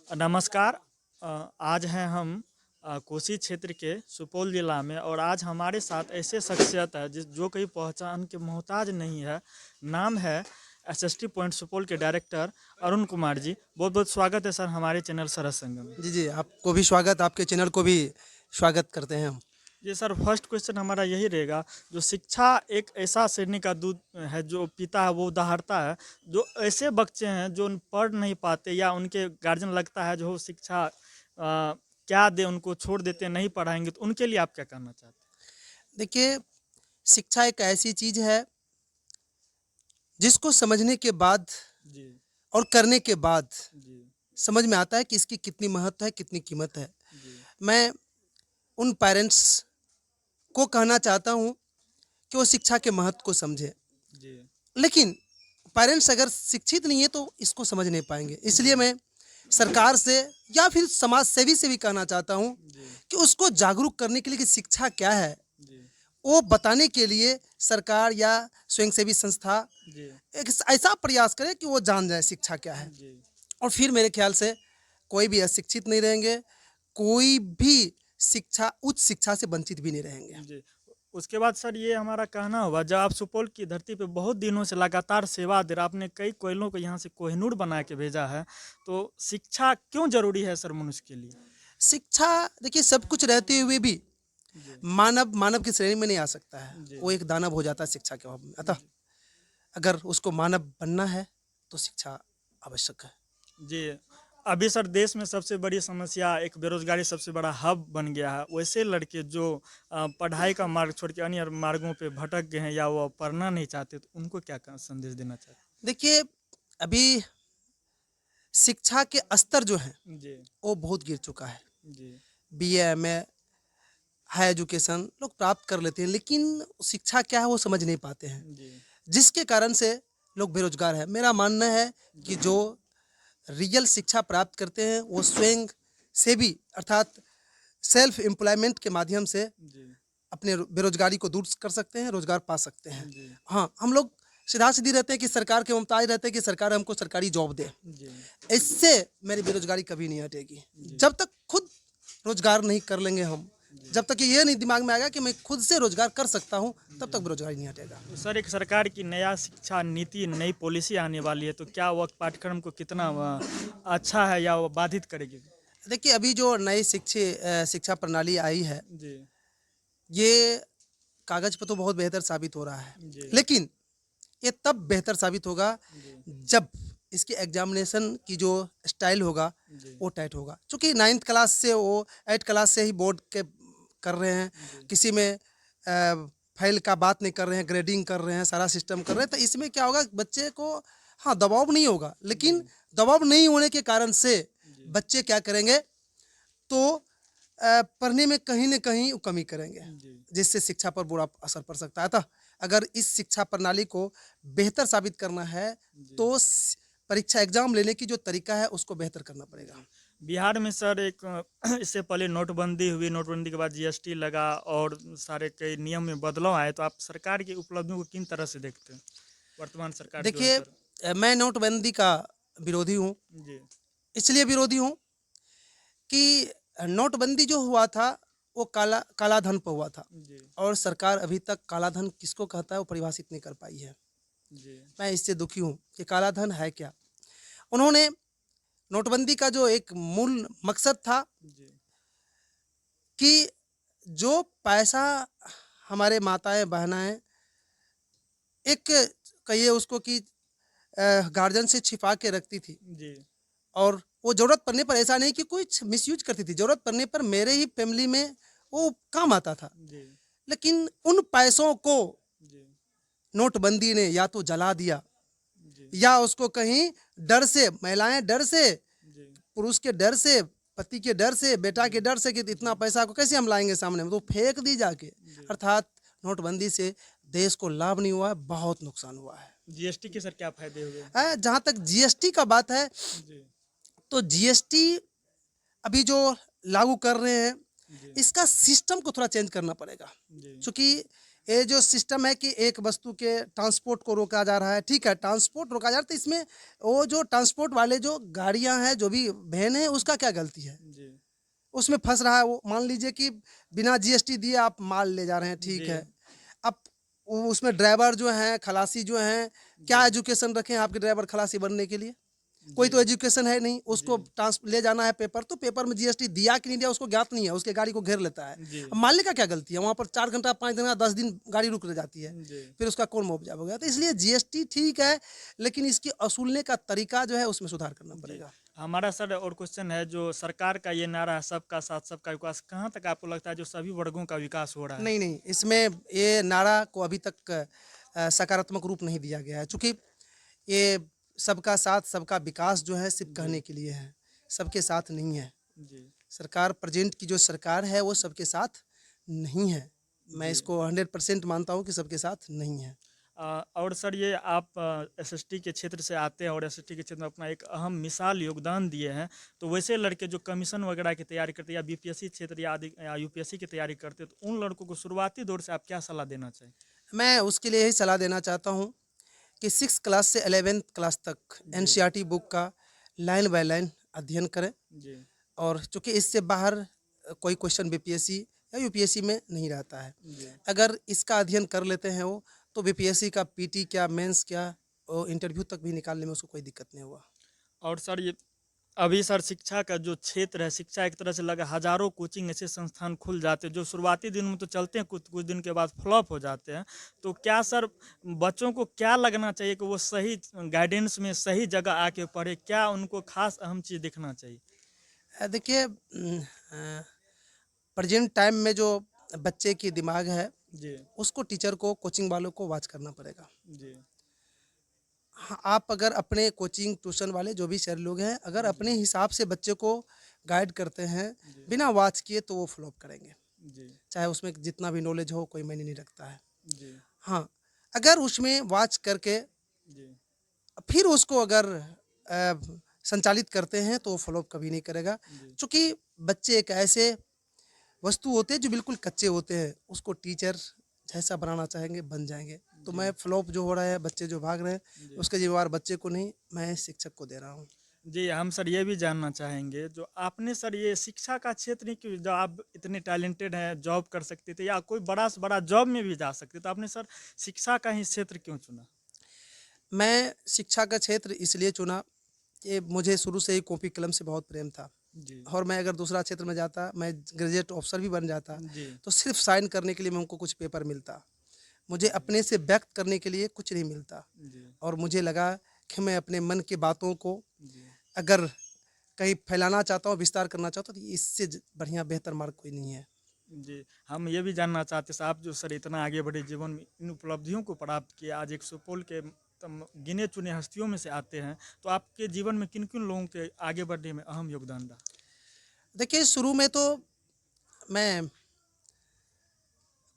नमस्कार। आज हैं हम कोसी क्षेत्र के सुपौल ज़िला में और आज हमारे साथ ऐसे शख्सियत है जो कहीं पहचान के मोहताज नहीं है। नाम है एसएसटी पॉइंट सुपौल के डायरेक्टर अरुण कुमार जी। बहुत बहुत स्वागत है सर हमारे चैनल सरस संगम में। जी, जी, आपको भी स्वागत, आपके चैनल को भी स्वागत करते हैं हम। जी सर, फर्स्ट क्वेश्चन हमारा यही रहेगा। जो शिक्षा एक ऐसा शेरनी का दूध है जो पीता है वो दहाड़ता है। जो ऐसे बच्चे हैं जो पढ़ नहीं पाते या उनके गार्जियन लगता है जो शिक्षा क्या दे उनको छोड़ देते हैं नहीं पढ़ाएंगे, तो उनके लिए आप क्या कहना चाहते देखिए, शिक्षा एक ऐसी चीज़ है, जिसको समझने के बाद हैं? जी। और करने के बाद जी। समझ में आता है कि इसकी कितनी महत्व है, कितनी कीमत है। जी। मैं उन पेरेंट्स को कहना चाहता हूँ कि वो शिक्षा के महत्व को समझें। जी। लेकिन पेरेंट्स अगर शिक्षित नहीं है तो इसको समझ नहीं पाएँगे। इसलिए जी। मैं सरकार से या फिर समाज सेवी से भी कहना चाहता हूँ जी। कि उसको जागरूक करने के लिए कि शिक्षा क्या है, जी। वो बताने के लिए सरकार या स्वयंसेवी संस्था जी। एक ऐसा प्रयास करे कि वो जान जाए शिक्षा क्या है। जी। और फिर मेरे ख्याल से कोई भी अशिक्षित नहीं रहेंगे, कोई भी उच्च शिक्षा से वंचित भी नहीं रहेंगे। जी। उसके बाद सर ये हमारा कहना होगा, जब आप सुपौल की धरती पे बहुत दिनों से लगातार सेवा दे रहे, आपने कई कोयलों को यहाँ से कोहिनूर बना के भेजा है, तो शिक्षा क्यों जरूरी है सर मनुष्य के लिए? शिक्षा, देखिए, सब कुछ रहते हुए भी जी। मानव मानव की श्रेणी में नहीं आ सकता है। जी। वो एक दानव हो जाता है शिक्षा के अभाव में। अतः जी। अगर उसको मानव बनना है तो शिक्षा आवश्यक है। जी। अभी सर देश में सबसे बड़ी समस्या एक बेरोजगारी सबसे बड़ा हब बन गया है। वैसे लड़के जो पढ़ाई का मार्ग छोड़ के अन्य मार्गों पे भटक गए हैं या वो पढ़ना नहीं चाहते, तो उनको क्या संदेश देना चाहते देखिए, अभी शिक्षा के स्तर जो हैं हैं? जी। वो बहुत गिर चुका है। जी। बीए, एमए, हाई एजुकेशन लोग प्राप्त कर लेते हैं, लेकिन शिक्षा क्या है वो समझ नहीं पाते हैं, जी। जिसके कारण से लोग बेरोजगार हैं। मेरा मानना है कि जी। जो रियल शिक्षा प्राप्त करते हैं वो स्वयं से भी, अर्थात सेल्फ एम्प्लॉयमेंट के माध्यम से जी। अपने बेरोजगारी को दूर कर सकते हैं, रोजगार पा सकते हैं। जी। हाँ, हम लोग सीधा सीधी रहते हैं कि सरकार के मुमताज रहते हैं कि सरकार हमको सरकारी जॉब दे। जी। इससे मेरी बेरोजगारी कभी नहीं हटेगी। जी। जब तक खुद रोजगार नहीं कर लेंगे हम, जी। जब तक ये नहीं दिमाग में आएगा कि मैं खुद से रोजगार कर सकता हूँ, तब तक बेरोजगारी नहीं हटेगा। तो सर एक सरकार की नया शिक्षा नीति नई पॉलिसी आने वाली है, तो क्या वह पाठ्यक्रम को कितना अच्छा है या वो बाधित करेगी? देखिए, अभी जो नई शिक्षा प्रणाली आई है, जी। ये कागज पर तो बहुत बेहतर साबित हो रहा है, जी। लेकिन ये तब बेहतर साबित होगा जी। जब इसकी एग्जामिनेशन की जो स्टाइल होगा जी। वो टाइट होगा। चूँकि 9th क्लास से वो 8th क्लास से ही बोर्ड के कर रहे हैं, जी। किसी में फ़ेल का बात नहीं कर रहे हैं, ग्रेडिंग कर रहे हैं, सारा सिस्टम कर रहे हैं, तो इसमें क्या होगा, बच्चे को, हाँ, दबाव नहीं होगा, जी। लेकिन दबाव नहीं होने के कारण से जी। बच्चे क्या करेंगे, तो पढ़ने में कहीं न कहीं वो कमी करेंगे, जी। जिससे शिक्षा पर बुरा असर पड़ सकता है। अतः अगर इस शिक्षा प्रणाली को बेहतर साबित करना है, जी। तो परीक्षा एग्ज़ाम लेने की जो तरीका है, उसको बेहतर करना पड़ेगा। जी। बिहार में सर एक इससे पहले नोटबंदी हुई, नोटबंदी के बाद जीएसटी लगा और सारे कई नियम में बदलाव आए, तो आप सरकार की उपलब्धियों को किन तरह से देखते हैं? वर्तमान सरकार जो है देखिए, सर। मैं नोटबंदी का विरोधी हूँ। जी। इसलिए विरोधी हूँ कि नोटबंदी जो हुआ था, वो काला धन पे हुआ था, जी। और सरकार अभी तक काला धन किसको कहता है वो परिभाषित नहीं कर पाई है। जी। मैं इससे दुखी हूँ कि काला धन है क्या? उन्होंने नोटबंदी का जो एक मूल मकसद था जी। कि जो पैसा हमारे माताएँ बहनाएँ एक, कहिए उसको कि गार्जियन से छिपा के रखती थी, जी। और वो ज़रूरत पड़ने पर, ऐसा नहीं कि कुछ मिसयूज़ करती थी, ज़रूरत पड़ने पर मेरे ही फैमिली में वो काम आता था। जी। लेकिन उन पैसों को जी। नोटबंदी ने या तो जला दिया, जी। या उसको कहीं डर से, महिलाएँ डर से, जी। पुरुष के डर से, पति के डर से, बेटा जी। के डर से कि जी। इतना पैसा को कैसे हम लाएँगे सामने में, तो फेंक दी जाके। जी। अर्थात नोटबंदी से देश को लाभ नहीं हुआ है, बहुत नुकसान हुआ है। जीएसटी के सर क्या फायदे हुए? जहाँ तक जीएसटी का बात है, जी। तो जीएसटी अभी जो लागू कर रहे हैं, जी। इसका सिस्टम को थोड़ा चेंज करना पड़ेगा। जी। चूँकि ये जो सिस्टम है कि एक वस्तु के ट्रांसपोर्ट को रोका जा रहा है, ठीक है, ट्रांसपोर्ट रोका जा रहा है, तो इसमें वो जो ट्रांसपोर्ट वाले जो गाड़ियां हैं, जो भी वैन है, उसका क्या गलती है? जी उसमें फंस रहा है वो। मान लीजिए कि बिना जीएसटी दिए आप माल ले जा रहे हैं, ठीक जी है। अब उसमें ड्राइवर जो हैं, खलासी जो हैं, क्या जी एजुकेशन रखे हैं आपके ड्राइवर खलासी बनने के लिए? कोई जी तो एजुकेशन है नहीं। उसको जी ट्रांस ले जाना है पेपर, तो पेपर में जीएसटी दिया कि नहीं दिया उसको ज्ञात नहीं है, उसके गाड़ी को घेर लेता है। जी अब मालिक का क्या गलती है? वहाँ पर 4 घंटा, 5 घंटा, 10 दिन गाड़ी रुक जाती है, जी फिर उसका कौन मुआवजा होगा? तो इसलिए जीएसटी ठीक है, लेकिन इसकी असूलने का तरीका जो है उसमें सुधार करना जी। पड़ेगा। हमारा सर और क्वेश्चन है, जो सरकार का ये नारा है सबका साथ सबका विकास, कहाँ तक आपको लगता है जो सभी वर्गों का विकास हो रहा है? नहीं, नहीं, इसमें ये नारा को अभी तक सकारात्मक रूप नहीं दिया गया है, चूँकि ये सबका साथ सबका विकास जो है सिर्फ़ जी कहने के लिए है, सबके साथ नहीं है। जी सरकार प्रेज़ेंट की जो सरकार है वो सबके साथ नहीं है। मैं जी। इसको 100% मानता हूँ कि सबके साथ नहीं है। और सर ये आप एसएसटी के क्षेत्र से आते हैं और एसएसटी के क्षेत्र में अपना एक अहम मिसाल योगदान दिए हैं, तो वैसे लड़के जो कमीशन वगैरह की तैयारी करते हैं या बीपीएससी क्षेत्र या आदि या यूपीएससी की तैयारी करते हैं, तो उन लड़कों को शुरुआती दौर से आप क्या सलाह देना चाहिए? मैं उसके लिए यही सलाह देना चाहता हूँ कि 6th क्लास से 11th क्लास तक जी एनसीईआरटी बुक का लाइन बाय लाइन अध्ययन करें, जी और चूँकि इससे बाहर कोई क्वेश्चन बीपीएससी या यूपीएससी में नहीं रहता है। जी अगर इसका अध्ययन कर लेते हैं वो, तो बीपीएससी का पीटी क्या, मेंस क्या, वो इंटरव्यू तक भी निकालने में उसको कोई दिक्कत नहीं होगा। और सर ये अभी सर शिक्षा का जो क्षेत्र है, शिक्षा एक तरह से लगा, हजारों कोचिंग ऐसे संस्थान खुल जाते हैं जो शुरुआती दिन में तो चलते हैं, कुछ कुछ दिन के बाद फ्लॉप हो जाते हैं। तो क्या सर बच्चों को क्या लगना चाहिए कि वो सही गाइडेंस में सही जगह आके पढ़े, क्या उनको खास अहम चीज़ देखना चाहिए? देखिए, प्रेजेंट टाइम में जो बच्चे की दिमाग है, जी उसको टीचर को, कोचिंग वालों को वॉच करना पड़ेगा। जी हाँ, आप अगर अपने कोचिंग ट्यूशन वाले जो भी सर लोग हैं, अगर जी अपने हिसाब से बच्चे को गाइड करते हैं जी बिना वॉच किए, तो वो फ्लॉप करेंगे। जी चाहे उसमें जितना भी नॉलेज हो, कोई मायने नहीं रखता है। जी हाँ, अगर उसमें वॉच करके जी फिर उसको अगर संचालित करते हैं, तो वो फ्लॉप कभी नहीं करेगा। जी चूँकि बच्चे एक ऐसे वस्तु होते हैं जो बिल्कुल कच्चे होते हैं, उसको टीचर जैसा बनाना चाहेंगे, बन जाएँगे। तो जी मैं फ्लॉप जो हो रहा है, बच्चे जो भाग रहे हैं, जी उसका ज़िम्मेवार बच्चे को नहीं, मैं शिक्षक को दे रहा हूँ। जी, हम सर ये भी जानना चाहेंगे, जो आपने सर ये शिक्षा का क्षेत्र ही क्यों, जो आप इतने टैलेंटेड हैं, जॉब कर सकते थे या कोई बड़ा से बड़ा जॉब में भी जा सकते, तो आपने सर शिक्षा का ही क्षेत्र क्यों चुना? मैं शिक्षा का क्षेत्र इसलिए चुना कि मुझे शुरू से ही कॉपी कलम से बहुत प्रेम था, जी, और मैं अगर दूसरा क्षेत्र में जाता, मैं ग्रेजुएट ऑफिसर भी बन जाता, जी, तो सिर्फ़ साइन करने के लिए हमको कुछ पेपर मिलता। मुझे अपने से व्यक्त करने के लिए कुछ नहीं मिलता, जी, और मुझे लगा कि मैं अपने मन की बातों को जी, अगर कहीं फैलाना चाहता हूँ, विस्तार करना चाहता हूँ, तो इससे बढ़िया बेहतर मार्ग कोई नहीं है। जी। हम ये भी जानना चाहते सर, आप जो सर इतना आगे बढ़े जीवन में, इन उपलब्धियों को प्राप्त किया, आज एक सुपौल के गिने चुने हस्तियों में से आते हैं, तो आपके जीवन में किन किन लोगों के आगे बढ़ने में अहम योगदान रहा? देखिए, शुरू में तो मैं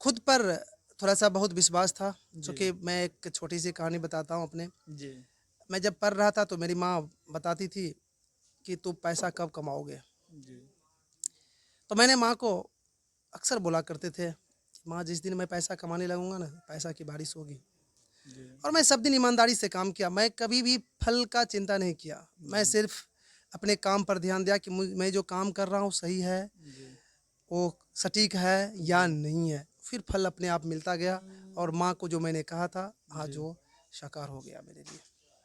खुद पर थोड़ा-सा बहुत विश्वास था, जी, चूँकि मैं एक छोटी सी कहानी बताता हूँ अपने। जी, मैं जब पढ़ रहा था, तो मेरी माँ बताती थी कि तू पैसा कब कमाओगे? जी, तो मैंने माँ को अक्सर बोला करते थे, माँ, जिस दिन मैं पैसा कमाने लगूँगा ना, पैसा की बारिश होगी। जी, और मैं सब दिन ईमानदारी से काम किया, मैं कभी भी फल का चिंता नहीं किया। मैं जी, सिर्फ़ अपने काम पर ध्यान दिया कि मैं जो काम कर रहा हूँ सही है, जी, वो सटीक है या जी, नहीं है। फिर फल अपने आप मिलता गया, और माँ को जो मैंने कहा था, आज जी। वो साकार हो गया मेरे लिए।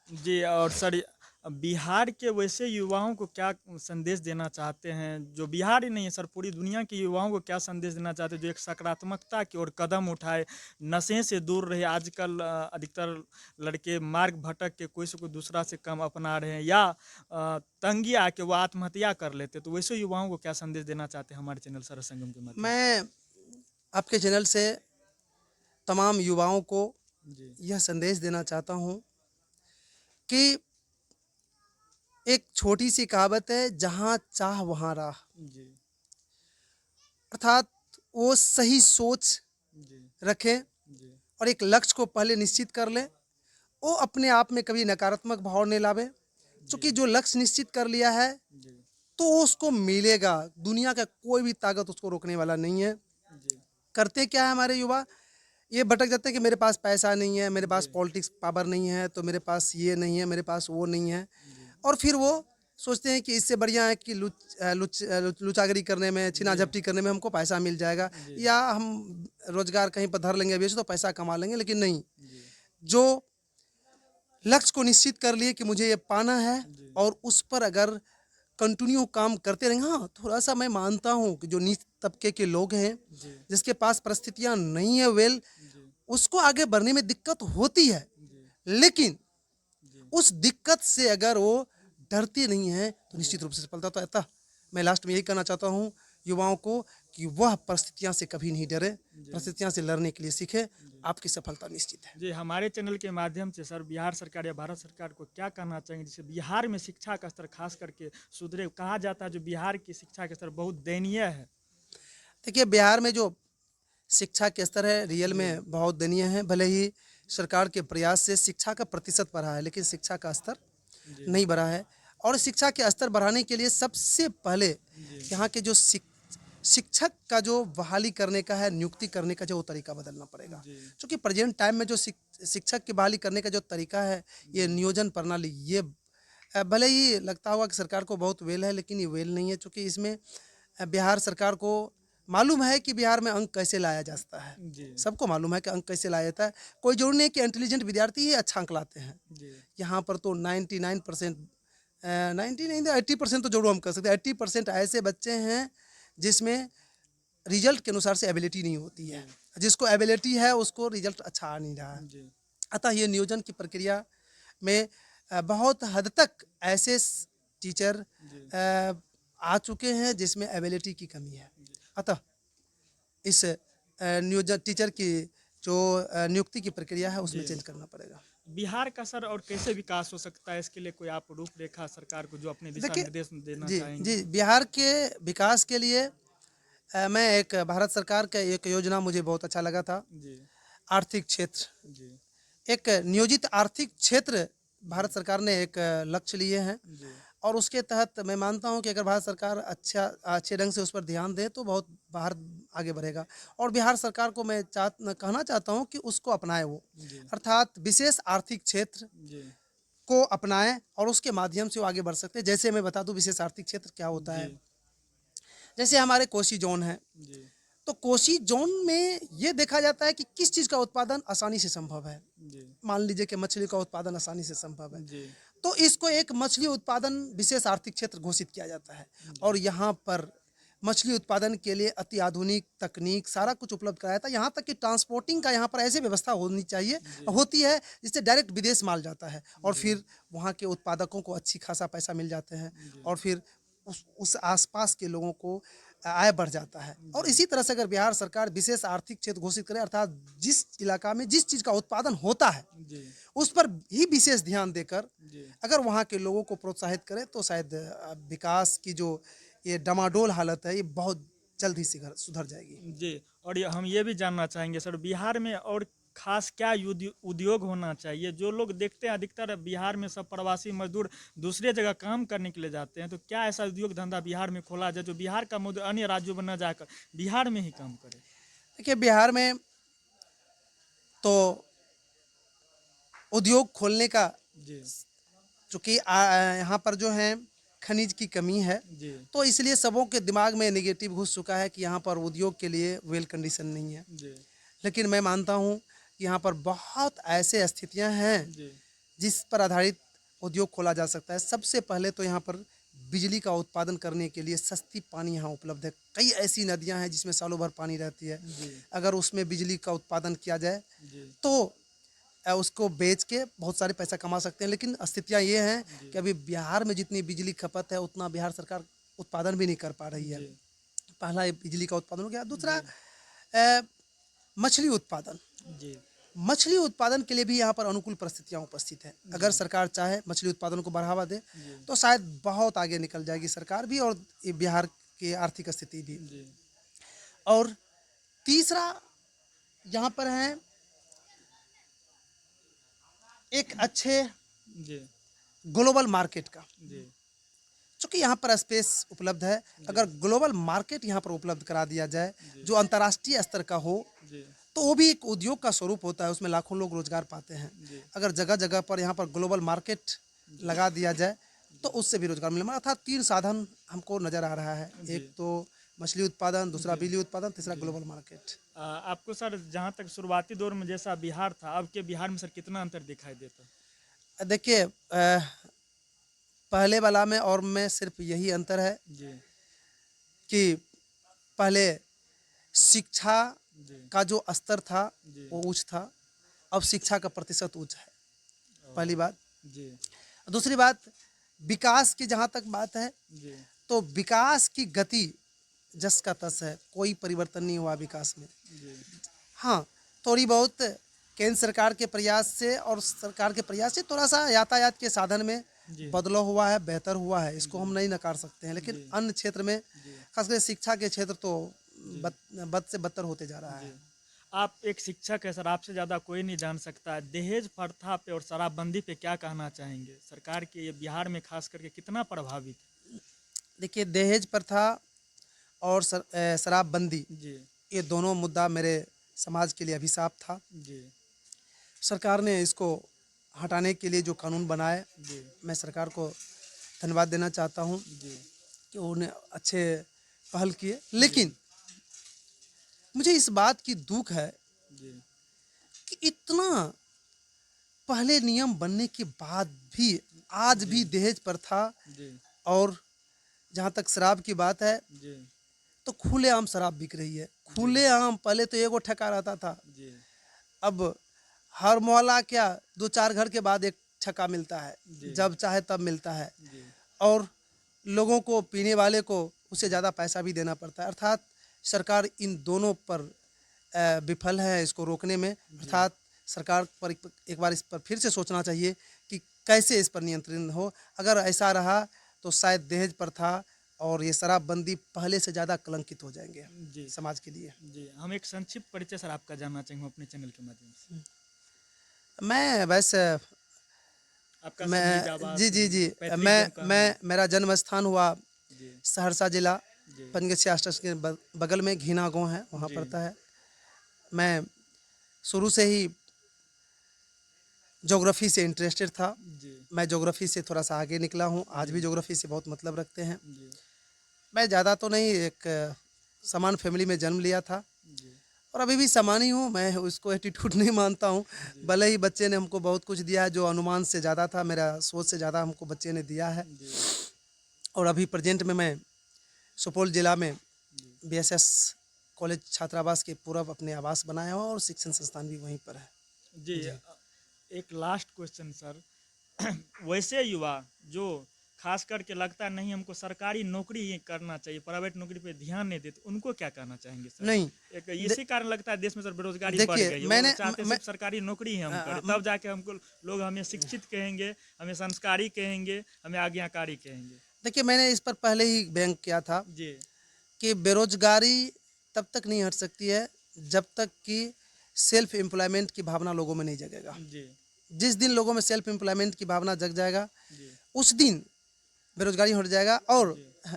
जी, और सर बिहार के वैसे युवाओं को क्या संदेश देना चाहते हैं, जो बिहार ही नहीं है सर, पूरी दुनिया के युवाओं को क्या संदेश देना चाहते हैं, जो एक सकारात्मकता की ओर कदम उठाए, नशे से दूर रहे? आजकल अधिकतर लड़के मार्ग भटक के कोई से कोई दूसरा से काम अपना रहे हैं, या तंगी आके वो आत्महत्या कर लेते हैं, तो वैसे युवाओं को क्या संदेश देना चाहते हैं हमारे चैनल सर संगम के माध्यम से? मैं आपके चैनल से तमाम युवाओं को जी, यह संदेश देना चाहता हूँ कि एक छोटी सी कहावत है, जहाँ चाह वहाँ राह। जी, अर्थात वो सही सोच जी, रखें, जी, और एक लक्ष्य को पहले निश्चित कर लें। वो अपने आप में कभी नकारात्मक भाव नहीं लावे, जी, चूँकि जो लक्ष्य निश्चित कर लिया है, जी, तो वो उसको मिलेगा। दुनिया का कोई भी ताकत उसको रोकने वाला नहीं है। जी, करते क्या है हमारे युवा? ये भटक जाते हैं कि मेरे पास पैसा नहीं है, मेरे पास पॉलिटिक्स पावर नहीं है, तो मेरे पास ये नहीं है, मेरे पास वो नहीं है, और फिर वो सोचते हैं कि इससे बढ़िया है कि लुचागरी करने में, छीना झपटी करने में हमको पैसा मिल जाएगा, या हम रोजगार कहीं पर धर लेंगे बेच तो पैसा कमा लेंगे। लेकिन नहीं, जो लक्ष्य को निश्चित कर लिए कि मुझे ये पाना है और उस पर अगर कंटिन्यू काम करते रहेंगे। हाँ, थोड़ा सा मैं मानता हूँ कि जो नीच तबके के लोग हैं, जिसके पास परिस्थितियाँ नहीं है वेल, उसको आगे बढ़ने में दिक्कत होती है, लेकिन उस दिक्कत से अगर वो डरते नहीं हैं तो निश्चित रूप से सफलता। तो अतः मैं लास्ट में यही कहना चाहता हूँ युवाओं को कि वह परिस्थितियाँ से कभी नहीं डरे, परिस्थितियाँ से लड़ने के लिए सीखे, आपकी सफलता निश्चित है। जी, हमारे चैनल के माध्यम से सर बिहार सरकार या भारत सरकार को क्या कहना चाहेंगे जिससे बिहार में शिक्षा का स्तर खास करके सुधरे? कहा जाता है जो बिहार की शिक्षा का स्तर बहुत दयनीय है। देखिए, बिहार में जो शिक्षा के स्तर है रियल में बहुत दयनीय है। भले ही सरकार के प्रयास से शिक्षा का प्रतिशत बढ़ा है, लेकिन शिक्षा का स्तर नहीं बढ़ा है। और शिक्षा के स्तर बढ़ाने के लिए सबसे पहले यहाँ के जो शिक्षक का जो बहाली करने का है, नियुक्ति करने का जो वो तरीका बदलना पड़ेगा। क्योंकि प्रेजेंट टाइम में जो शिक्षक की बहाली करने का जो तरीका है, ये नियोजन प्रणाली, ये भले ही लगता होगा कि सरकार को बहुत वेल है, लेकिन ये वेल नहीं है। क्योंकि इसमें बिहार सरकार को मालूम है कि बिहार में अंक कैसे लाया जाता है, सबको मालूम है कि अंक कैसे लाया जाता है। कोई जरूरी नहीं कि इंटेलिजेंट विद्यार्थी ही अच्छा अंक लाते हैं। यहाँ पर तो 99%, 90 नहीं तो 80% तो जरूर हम कर सकते हैं। 80% ऐसे बच्चे हैं जिसमें रिजल्ट के अनुसार से एबिलिटी नहीं होती है, जिसको एबिलिटी है उसको रिजल्ट अच्छा आ नहीं रहा है। अतः ये नियोजन की प्रक्रिया में बहुत हद तक ऐसे टीचर आ चुके हैं जिसमें एबिलिटी की कमी है। अतः इस नियोजन टीचर की जो नियुक्ति की प्रक्रिया है उसमें चेंज करना पड़ेगा। बिहार का सर और कैसे विकास हो सकता है, इसके लिए कोई आप रूपरेखा सरकार को जो अपने दिशा निर्देश देना चाहेंगे? जी, बिहार के विकास के लिए मैं एक भारत सरकार का एक योजना मुझे बहुत अच्छा लगा था। आर्थिक क्षेत्र, एक नियोजित आर्थिक क्षेत्र भारत सरकार ने एक लक्ष्य लिए हैं, और उसके तहत मैं मानता हूं कि अगर भारत सरकार अच्छे ढंग से उस पर ध्यान दे तो बहुत बाहर आगे बढ़ेगा। और बिहार सरकार को मैं कहना चाहता हूं कि उसको अपनाए वो, अर्थात विशेष आर्थिक क्षेत्र को अपनाएं और उसके माध्यम से वो आगे बढ़ सकते हैं। जैसे मैं बता दूं विशेष आर्थिक क्षेत्र क्या होता है। जैसे हमारे कोसी जोन है, तो कोसी जोन में ये देखा जाता है कि किस चीज़ का उत्पादन आसानी से संभव है। मान लीजिए कि मछली का उत्पादन आसानी से संभव है, तो इसको एक मछली उत्पादन विशेष आर्थिक क्षेत्र घोषित किया जाता है। और यहाँ पर मछली उत्पादन के लिए अति आधुनिक तकनीक सारा कुछ उपलब्ध कराया था। यहाँ तक कि ट्रांसपोर्टिंग का यहाँ पर ऐसी व्यवस्था होनी चाहिए, होती है जिससे डायरेक्ट विदेश माल जाता है, और फिर वहाँ के उत्पादकों को अच्छी खासा पैसा मिल जाते हैं, और फिर उस आसपास के लोगों को आय बढ़ जाता है। और इसी तरह से अगर बिहार सरकार विशेष आर्थिक क्षेत्र घोषित करे, अर्थात जिस इलाका में जिस चीज़ का उत्पादन होता है उस पर ही विशेष ध्यान देकर अगर वहाँ के लोगों को प्रोत्साहित करे, तो शायद विकास की जो ये डमाडोल हालत है ये बहुत जल्द ही सुधर जाएगी। जी, और हम ये भी जानना चाहेंगे सर, बिहार में और खास क्या उद्योग होना चाहिए? जो लोग देखते हैं अधिकतर बिहार में सब प्रवासी मजदूर दूसरे जगह काम करने के लिए जाते हैं, तो क्या ऐसा उद्योग धंधा बिहार में खोला जाए जो बिहार का मजदूर अन्य राज्यों में न जाकर बिहार में ही काम करे? देखिए, बिहार में तो उद्योग खोलने का, चूँकि यहाँ पर जो है खनिज की कमी है, तो इसलिए सबों के दिमाग में नेगेटिव घुस चुका है कि यहाँ पर उद्योग के लिए वेल कंडीशन नहीं है। लेकिन मैं मानता हूँ कि यहाँ पर बहुत ऐसे स्थितियाँ हैं जिस पर आधारित उद्योग खोला जा सकता है। सबसे पहले तो यहाँ पर बिजली का उत्पादन करने के लिए सस्ती पानी यहाँ उपलब्ध है। कई ऐसी नदियाँ हैं जिसमें सालों भर पानी रहती है। अगर उसमें बिजली का उत्पादन किया जाए तो उसको बेच के बहुत सारे पैसा कमा सकते हैं। लेकिन स्थितियाँ ये हैं कि अभी बिहार में जितनी बिजली खपत है उतना बिहार सरकार उत्पादन भी नहीं कर पा रही है। पहला बिजली का उत्पादन हो गया। दूसरा मछली उत्पादन। मछली उत्पादन के लिए भी यहाँ पर अनुकूल परिस्थितियाँ उपस्थित हैं। अगर सरकार चाहे मछली उत्पादन को बढ़ावा दे तो शायद बहुत आगे निकल जाएगी सरकार भी और बिहार की आर्थिक स्थिति भी। और तीसरा यहाँ पर है एक अच्छे ग्लोबल मार्केट का, चूँकि यहाँ पर स्पेस उपलब्ध है। अगर ग्लोबल मार्केट यहाँ पर उपलब्ध करा दिया जाए जो अंतर्राष्ट्रीय स्तर का हो, तो तो वो भी एक उद्योग का स्वरूप होता है, उसमें लाखों लोग रोजगार पाते हैं। जी अगर जगह जगह पर यहाँ पर ग्लोबल मार्केट लगा दिया जाए तो उससे भी रोजगार मिलेगा। अर्थात 3 साधन हमको नजर आ रहा है, जी। एक तो मछली उत्पादन, दूसरा जी बिजली उत्पादन, तीसरा जी। Global market. आपको सर जहाँ तक शुरुआती दौर में जैसा बिहार था, अब के बिहार में सर कितना अंतर दिखाई देता? देखिए पहले वाला में और में सिर्फ यही अंतर है जी कि पहले शिक्षा जी का जो स्तर था जी वो उच्च था, अब शिक्षा का प्रतिशत उच्च है, पहली बात। जी दूसरी बात, विकास की जहाँ तक बात है जी तो विकास की गति जस का तस है, कोई परिवर्तन नहीं हुआ विकास में। जी हाँ, थोड़ी बहुत केंद्र सरकार के प्रयास से और सरकार के प्रयास से थोड़ा सा यातायात के साधन में जी बदलाव हुआ है, बेहतर हुआ है, इसको हम नहीं नकार सकते हैं। लेकिन जी अन्य क्षेत्र में, जी खासकर शिक्षा के क्षेत्र तो जी बद से बदतर होते जा रहा जी। है। आप एक शिक्षक है सर, आपसे ज़्यादा कोई नहीं जान सकता है। दहेज प्रथा पे और शराबबंदी पे क्या कहना चाहेंगे? सरकार के ये बिहार में खास करके कितना प्रभावित देखिए, दहेज प्रथा और शराबबंदी, जी ये दोनों मुद्दा मेरे समाज के लिए अभिशाप था। जी सरकार ने इसको हटाने के लिए जो कानून बनाए, जी मैं सरकार को धन्यवाद देना चाहता हूँ जी कि उन्हें अच्छे पहल किए। जी लेकिन मुझे इस बात की दुख है जी कि इतना पहले नियम बनने के बाद भी आज जी भी दहेज प्रथा जी और जहाँ तक शराब की बात है जी तो खुलेआम शराब बिक रही है। खुलेआम, पहले तो एगो ठेका रहता था, जी अब हर मोहल्ला क्या 2-4 घर के बाद एक ठेका मिलता है, जी जब चाहे तब मिलता है। जी और लोगों को, पीने वाले को उससे ज़्यादा पैसा भी देना पड़ता है। अर्थात सरकार इन दोनों पर विफल है इसको रोकने में। अर्थात सरकार पर एक बार इस पर फिर से सोचना चाहिए कि कैसे इस पर नियंत्रण हो। अगर ऐसा रहा तो शायद दहेज प्रथा और ये शराबबंदी पहले से ज़्यादा कलंकित हो जाएंगे जी समाज के लिए। जी। हम एक संक्षिप्त परिचय सर आपका जानना चाहेंगे अपने चैनल के माध्यम से। मैं वैसे आपका सर निज मैं जी आवास, जी जी पैतृक जन्म कहाँ मैं है? मेरा जन्म स्थान हुआ जी सहरसा जिला, जी पनगछिया स्टेशन के बगल में घीना गाँव है, वहाँ जी पड़ता है। मैं शुरू से ही ज्योग्राफी से इंटरेस्टेड था। जी मैं ज्योग्राफी से थोड़ा सा आगे निकला हूँ, आज भी जी ज्योग्राफी से बहुत मतलब रखते हैं। जी मैं ज़्यादा तो नहीं, एक समान फैमिली में जन्म लिया था जी और अभी भी समान ही हूँ। मैं उसको एटीट्यूड नहीं मानता हूँ, जी भले ही बच्चे ने हमको बहुत कुछ दिया है जो अनुमान से ज़्यादा था, मेरा सोच से ज़्यादा हमको बच्चे ने दिया है। जी और अभी प्रेजेंट में मैं सुपौल जिला में जी बीएसएस कॉलेज छात्रावास के पूर्व अपने आवास बनाया हुआ और शिक्षण संस्थान भी वहीं पर है। जी। जी एक लास्ट क्वेश्चन सर, वैसे युवा जो खास करके लगता नहीं हमको सरकारी नौकरी ही करना चाहिए, प्राइवेट नौकरी पे ध्यान नहीं देते, उनको क्या कहना चाहेंगे सर? नहीं, एक इसी कारण लगता है देश में सर बेरोजगारी बढ़ देखिए गई है। वो मैंने चाहते मैं सिर्फ सरकारी नौकरी ही हम करें, अ, तब जाके हमको लोग हमें शिक्षित कहेंगे, हमें संस्कारी कहेंगे, हमें आज्ञाकारी कहेंगे। देखिए मैंने इस पर पहले ही व्यंग किया था जी कि बेरोजगारी तब तक नहीं हट सकती है जब तक कि सेल्फ एम्प्लॉयमेंट की भावना लोगों में नहीं जगेगा। जी जिस दिन लोगों में सेल्फ एम्प्लॉयमेंट की भावना जग जाएगा, जी उस दिन बेरोजगारी हट जाएगा। और जी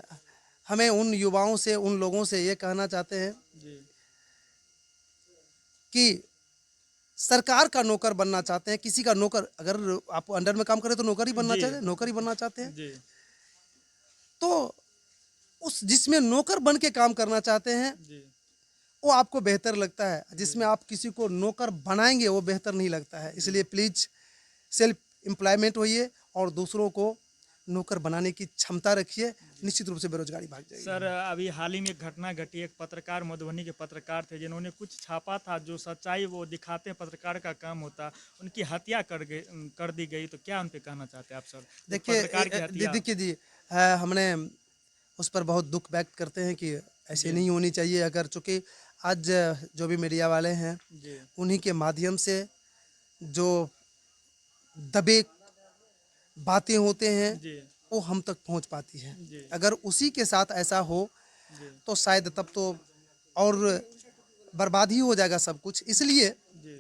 हमें उन युवाओं से, उन लोगों से ये कहना चाहते हैं जी कि सरकार का नौकर बनना चाहते हैं, किसी का नौकर, अगर आप अंडर में काम करें तो नौकर ही बनना जी चाहते हैं, नौकर ही बनना चाहते हैं, जी तो उस जिसमें नौकर बन के काम करना चाहते हैं जी वो आपको बेहतर लगता है, जी जिसमें आप किसी को नौकर बनाएंगे वो बेहतर नहीं लगता है। इसलिए प्लीज सेल्फ एम्प्लॉयमेंट होइए और दूसरों को नौकर बनाने की क्षमता रखिए, निश्चित रूप से बेरोजगारी भाग जाएगी। सर अभी हाल ही में एक घटना घटी, एक पत्रकार मधुबनी के पत्रकार थे जिन्होंने कुछ छापा था जो सच्चाई वो दिखाते हैं, पत्रकार का काम होता, उनकी हत्या कर दी गई, तो क्या उन पे कहना चाहते हैं आप सर? देखिए पत्रकार की हत्या। देखिए जी, हमने उस पर बहुत दुख व्यक्त करते हैं कि ऐसे जी नहीं होनी चाहिए। अगर चूँकि आज जो भी मीडिया वाले हैं जी उन्हीं के माध्यम से जो दबे बातें होते हैं जी वो हम तक पहुंच पाती है। जी अगर उसी के साथ ऐसा हो जी तो शायद तब तो और बर्बाद ही हो जाएगा सब कुछ। इसलिए जी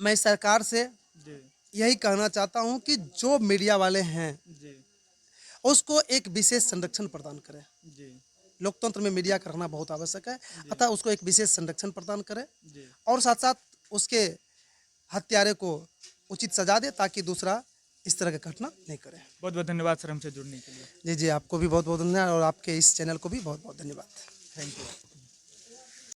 मैं सरकार से जी यही कहना चाहता हूं कि जो मीडिया वाले हैं जी उसको एक विशेष संरक्षण प्रदान करें। जी लोकतंत्र में मीडिया का रहना बहुत आवश्यक है, अतः उसको एक विशेष संरक्षण प्रदान करें जी। और साथ साथ उसके हत्यारे को उचित सजा दे ताकि दूसरा इस तरह की घटना नहीं करे। बहुत बहुत धन्यवाद सर हमसे जुड़ने के लिए। जी जी, आपको भी बहुत बहुत धन्यवाद और आपके इस चैनल को भी बहुत बहुत धन्यवाद। Thank you.